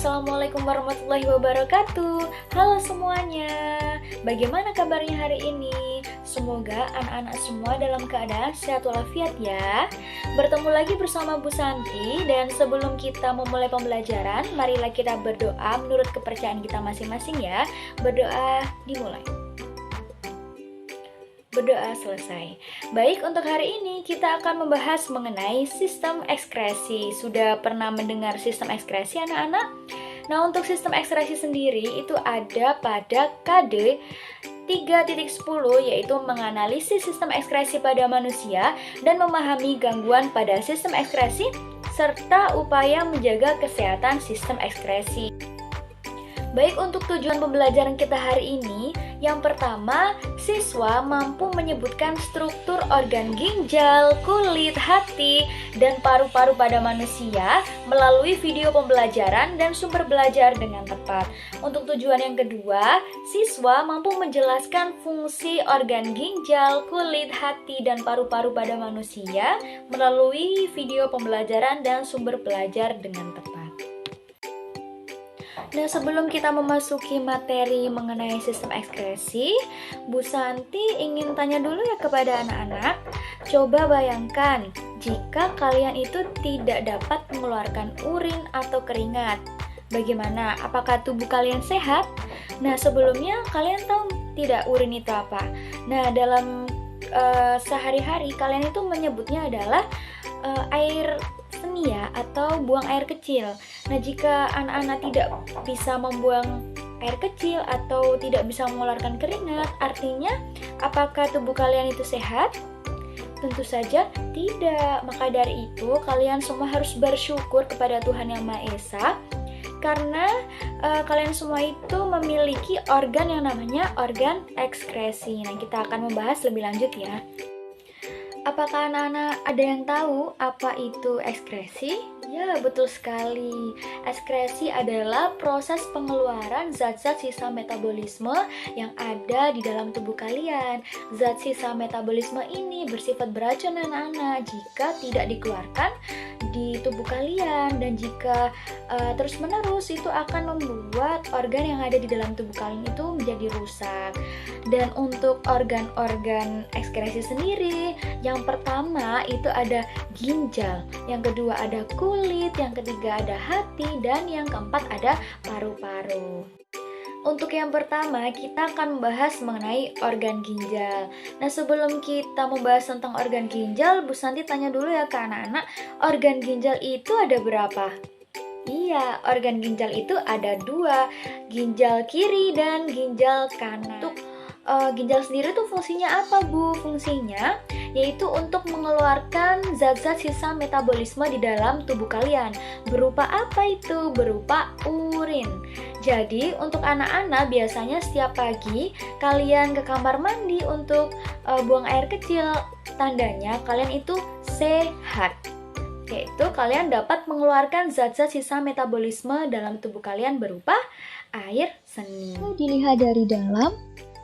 Assalamualaikum warahmatullahi wabarakatuh. Halo semuanya, bagaimana kabarnya hari ini? Semoga anak-anak semua dalam keadaan sehat walafiat ya. Bertemu lagi bersama Bu Santi. Dan sebelum kita memulai pembelajaran, marilah kita berdoa menurut kepercayaan kita masing-masing ya. Berdoa dimulai. Berdoa selesai. Baik, untuk hari ini kita akan membahas mengenai sistem ekskresi. Sudah pernah mendengar sistem ekskresi anak-anak? Nah, untuk sistem ekskresi sendiri itu ada pada KD 3.10, yaitu menganalisis sistem ekskresi pada manusia dan memahami gangguan pada sistem ekskresi serta upaya menjaga kesehatan sistem ekskresi. Baik, untuk tujuan pembelajaran kita hari ini, yang pertama, siswa mampu menyebutkan struktur organ ginjal, kulit, hati, dan paru-paru pada manusia melalui video pembelajaran dan sumber belajar dengan tepat. Untuk tujuan yang kedua, siswa mampu menjelaskan fungsi organ ginjal, kulit, hati, dan paru-paru pada manusia melalui video pembelajaran dan sumber belajar dengan tepat. Nah, sebelum kita memasuki materi mengenai sistem ekskresi, Bu Santi ingin tanya dulu ya kepada anak-anak. Coba bayangkan jika kalian itu tidak dapat mengeluarkan urin atau keringat. Bagaimana? Apakah tubuh kalian sehat? Nah, sebelumnya kalian tahu tidak urin itu apa? Nah, dalam sehari-hari kalian itu menyebutnya adalah air seni ya, atau buang air kecil. Nah, jika anak-anak tidak bisa membuang air kecil atau tidak bisa mengeluarkan keringat, artinya apakah tubuh kalian itu sehat? Tentu saja tidak. Maka dari itu kalian semua harus bersyukur kepada Tuhan Yang Maha Esa, karena kalian semua itu memiliki organ yang namanya organ ekskresi. Nah, kita akan membahas lebih lanjut ya. Apakah anak-anak ada yang tahu apa itu ekskresi? Ya, betul sekali. Ekskresi adalah proses pengeluaran zat-zat sisa metabolisme yang ada di dalam tubuh kalian. Zat sisa metabolisme ini bersifat beracun anak-anak jika tidak dikeluarkan di tubuh kalian, dan jika terus-menerus itu akan membuat organ yang ada di dalam tubuh kalian itu menjadi rusak. Dan untuk organ-organ ekskresi sendiri, yang pertama itu ada ginjal, yang kedua ada kulit, yang ketiga ada hati, dan yang keempat ada paru-paru. Untuk yang pertama, kita akan membahas mengenai organ ginjal. Nah, sebelum kita membahas tentang organ ginjal, Bu Santi tanya dulu ya ke anak-anak, organ ginjal itu ada berapa? Iya, organ ginjal itu ada dua, ginjal kiri dan ginjal kanan. Untuk ginjal sendiri tuh fungsinya apa, Bu? Fungsinya yaitu untuk mengeluarkan zat-zat sisa metabolisme di dalam tubuh kalian. Berupa apa itu? Berupa urin. Jadi untuk anak-anak biasanya setiap pagi kalian ke kamar mandi untuk buang air kecil. Tandanya kalian itu sehat, yaitu kalian dapat mengeluarkan zat-zat sisa metabolisme dalam tubuh kalian berupa air seni. Dilihat dari dalam,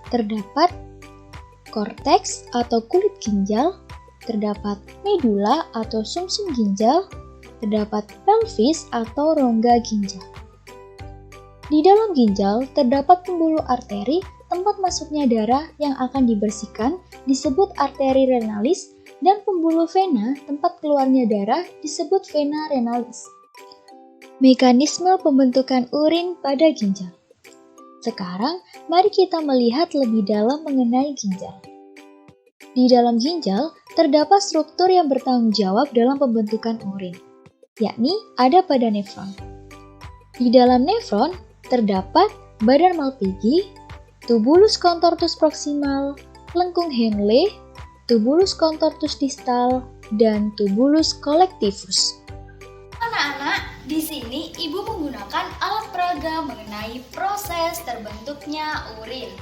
terdapat korteks atau kulit ginjal, terdapat medula atau sumsum ginjal, terdapat pelvis atau rongga ginjal. Di dalam ginjal terdapat pembuluh arteri, tempat masuknya darah yang akan dibersihkan disebut arteri renalis, dan pembuluh vena, tempat keluarnya darah disebut vena renalis. Mekanisme pembentukan urin pada ginjal. Sekarang, mari kita melihat lebih dalam mengenai ginjal. Di dalam ginjal, terdapat struktur yang bertanggung jawab dalam pembentukan urin, yakni ada pada nefron. Di dalam nefron, terdapat badan Malpighi, tubulus contortus proximal, lengkung Henle, tubulus contortus distal, dan tubulus collectivus. Anak-anak, di sini Ibu menggunakan alat peraga mengenai proses terbentuknya urin.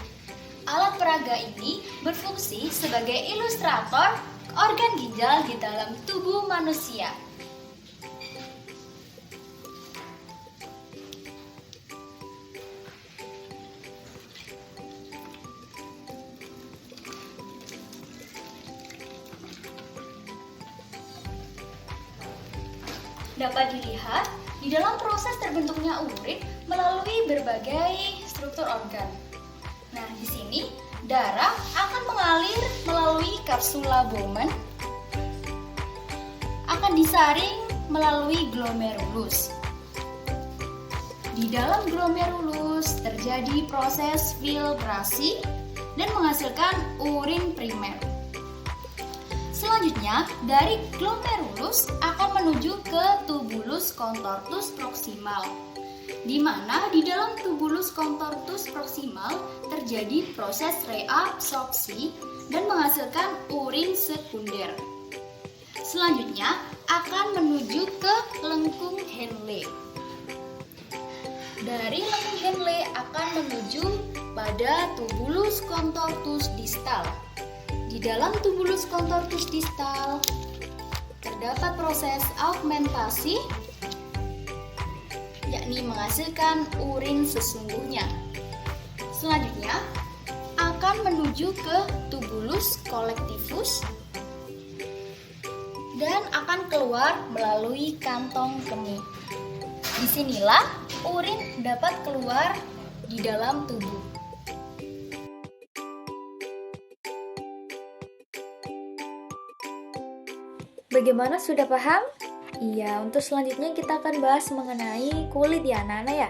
Alat peraga ini berfungsi sebagai ilustrator organ ginjal di dalam tubuh manusia. Dapat dilihat di dalam proses terbentuknya urin melalui berbagai struktur organ. Nah, di sini darah akan mengalir melalui kapsula Bowman, akan disaring melalui glomerulus. Di dalam glomerulus terjadi proses filtrasi dan menghasilkan urin primer. Selanjutnya, dari glomerulus akan menuju ke tubulus contortus proximal, di mana di dalam tubulus contortus proximal terjadi proses reabsorpsi dan menghasilkan urin sekunder. Selanjutnya akan menuju ke lengkung Henle. Dari lengkung Henle akan menuju pada tubulus contortus distal. Di dalam tubulus contortus distal terdapat proses augmentasi, yakni menghasilkan urin sesungguhnya. Selanjutnya akan menuju ke tubulus collectivus dan akan keluar melalui kantong kemih. Disinilah urin dapat keluar di dalam tubuh. Bagaimana, sudah paham? Iya, untuk selanjutnya kita akan bahas mengenai kulit ya anak-anak ya.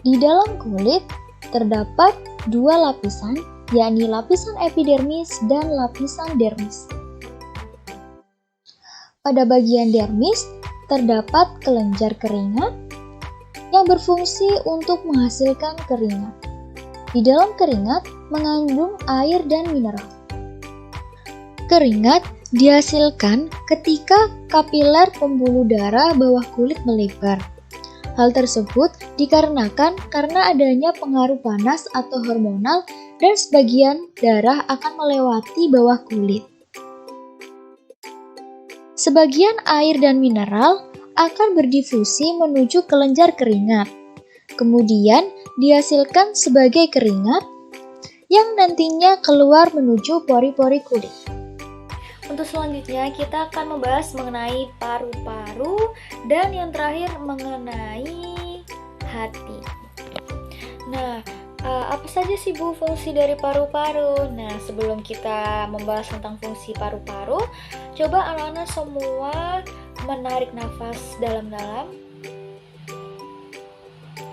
Di dalam kulit terdapat dua lapisan, yakni lapisan epidermis dan lapisan dermis. Pada bagian dermis terdapat kelenjar keringat yang berfungsi untuk menghasilkan keringat. Di dalam keringat mengandung air dan mineral. Keringat dihasilkan ketika kapiler pembuluh darah bawah kulit melebar. Hal tersebut dikarenakan karena adanya pengaruh panas atau hormonal dan sebagian darah akan melewati bawah kulit. Sebagian air dan mineral akan berdifusi menuju kelenjar keringat, kemudian dihasilkan sebagai keringat yang nantinya keluar menuju pori-pori kulit. Untuk selanjutnya kita akan membahas mengenai paru-paru dan yang terakhir mengenai hati. Nah, apa saja sih Bu fungsi dari paru-paru? Nah, sebelum kita membahas tentang fungsi paru-paru, coba anak-anak semua menarik nafas dalam-dalam,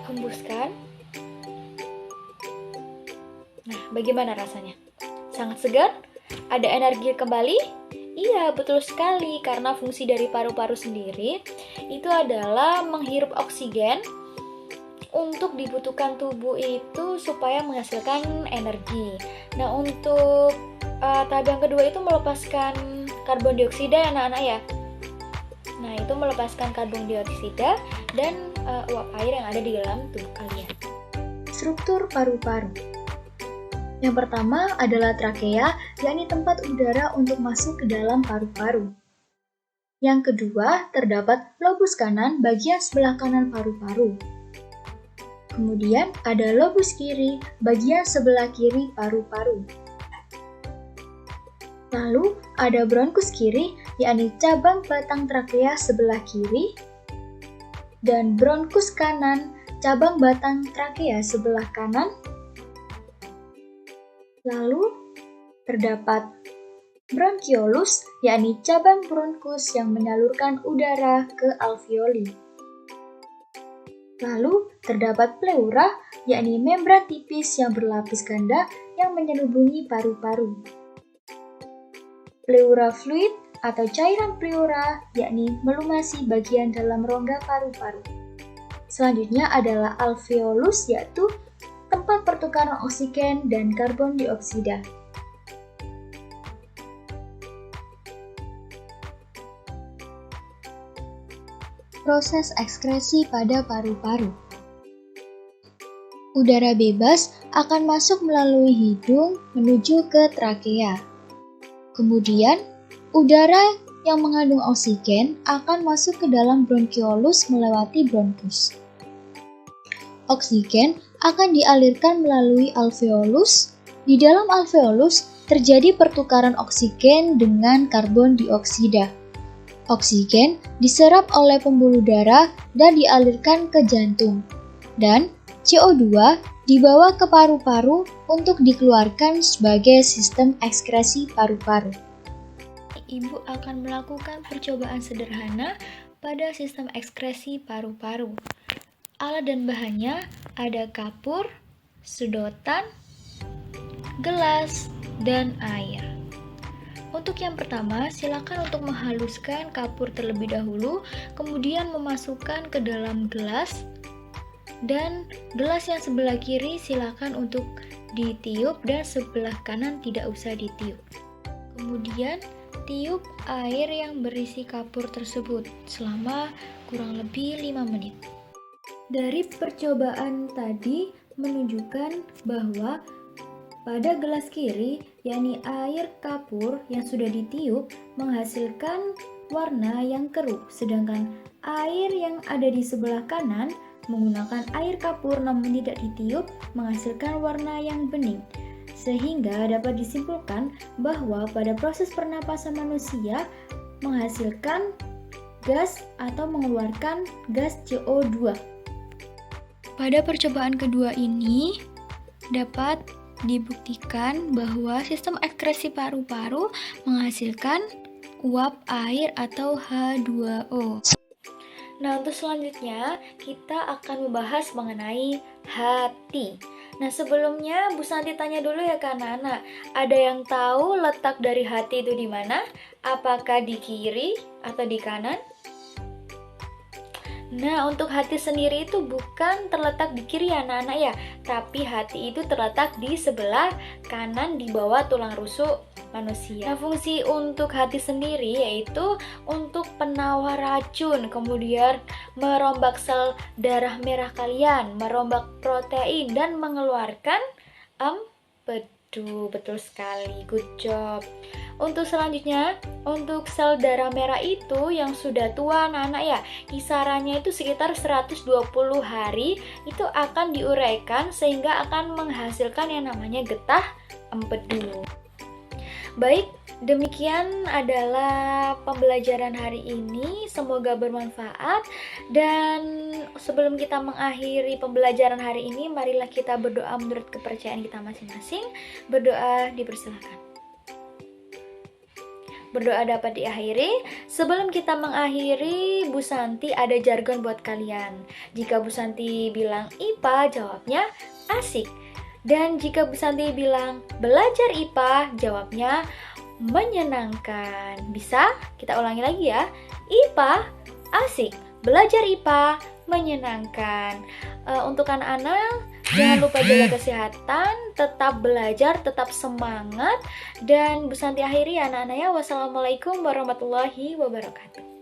hembuskan. Nah, bagaimana rasanya? Sangat segar? Ada energi kembali? Iya, betul sekali, karena fungsi dari paru-paru sendiri itu adalah menghirup oksigen untuk dibutuhkan tubuh itu supaya menghasilkan energi. Nah, untuk tahap yang kedua itu melepaskan karbon dioksida ya anak-anak ya. Nah, itu melepaskan karbon dioksida dan uap air yang ada di dalam tubuh kalian. Struktur paru-paru. Yang pertama adalah trakea, yakni tempat udara untuk masuk ke dalam paru-paru. Yang kedua, terdapat lobus kanan bagian sebelah kanan paru-paru. Kemudian ada lobus kiri bagian sebelah kiri paru-paru. Lalu ada bronkus kiri, yakni cabang batang trakea sebelah kiri, dan bronkus kanan, cabang batang trakea sebelah kanan. Lalu terdapat bronkiolus, yakni cabang bronkus yang menyalurkan udara ke alveoli. Lalu terdapat pleura, yakni membran tipis yang berlapis ganda yang menyelubungi paru-paru. Pleura fluid atau cairan pleura, yakni melumasi bagian dalam rongga paru-paru. Selanjutnya adalah alveolus, yaitu tempat pertukaran oksigen dan karbon dioksida. Proses ekskresi pada paru-paru. Udara bebas akan masuk melalui hidung menuju ke trakea. Kemudian, udara yang mengandung oksigen akan masuk ke dalam bronkiolus melewati bronkus. Oksigen akan dialirkan melalui alveolus. Di dalam alveolus terjadi pertukaran oksigen dengan karbon dioksida. Oksigen diserap oleh pembuluh darah dan dialirkan ke jantung. Dan CO2 dibawa ke paru-paru untuk dikeluarkan sebagai sistem ekskresi paru-paru. Ibu akan melakukan percobaan sederhana pada sistem ekskresi paru-paru. Alat dan bahannya ada kapur, sedotan, gelas, dan air. Untuk yang pertama, silakan untuk menghaluskan kapur terlebih dahulu, kemudian memasukkan ke dalam gelas, dan gelas yang sebelah kiri silakan untuk ditiup dan sebelah kanan tidak usah ditiup. Kemudian, tiup air yang berisi kapur tersebut selama kurang lebih 5 menit. Dari percobaan tadi menunjukkan bahwa pada gelas kiri, yakni air kapur yang sudah ditiup, menghasilkan warna yang keruh, sedangkan air yang ada di sebelah kanan menggunakan air kapur namun tidak ditiup, menghasilkan warna yang bening. Sehingga dapat disimpulkan bahwa pada proses pernapasan manusia menghasilkan gas atau mengeluarkan gas CO2. Pada percobaan kedua ini dapat dibuktikan bahwa sistem ekskresi paru-paru menghasilkan uap air atau H2O. Nah, untuk selanjutnya kita akan membahas mengenai hati. Nah, sebelumnya Bu Santi tanya dulu ya ke anak-anak, ada yang tahu letak dari hati itu di mana? Apakah di kiri atau di kanan? Nah, untuk hati sendiri itu bukan terletak di kiri ya anak-anak ya, tapi hati itu terletak di sebelah kanan di bawah tulang rusuk manusia. Nah, fungsi untuk hati sendiri yaitu untuk penawar racun, kemudian merombak sel darah merah kalian, merombak protein, dan mengeluarkan empedu. Betul sekali, good job. Untuk selanjutnya, untuk sel darah merah itu yang sudah tua anak-anak ya, kisarannya itu sekitar 120 hari itu akan diuraikan sehingga akan menghasilkan yang namanya getah empedu. Baik, demikian adalah pembelajaran hari ini. Semoga bermanfaat. Dan sebelum kita mengakhiri pembelajaran hari ini, marilah kita berdoa menurut kepercayaan kita masing-masing. Berdoa dipersilakan. Berdoa dapat diakhiri. Sebelum kita mengakhiri, Bu Santi ada jargon buat kalian. Jika Bu Santi bilang IPA, jawabnya asik. Dan jika Bu Santi bilang belajar IPA, jawabnya menyenangkan. Bisa? Kita ulangi lagi ya. IPA asik, belajar IPA menyenangkan. Untuk anak-anak, jangan lupa jaga kesehatan, tetap belajar, tetap semangat. Dan Bu Santi akhiri ya anak-anak ya. Wassalamualaikum warahmatullahi wabarakatuh.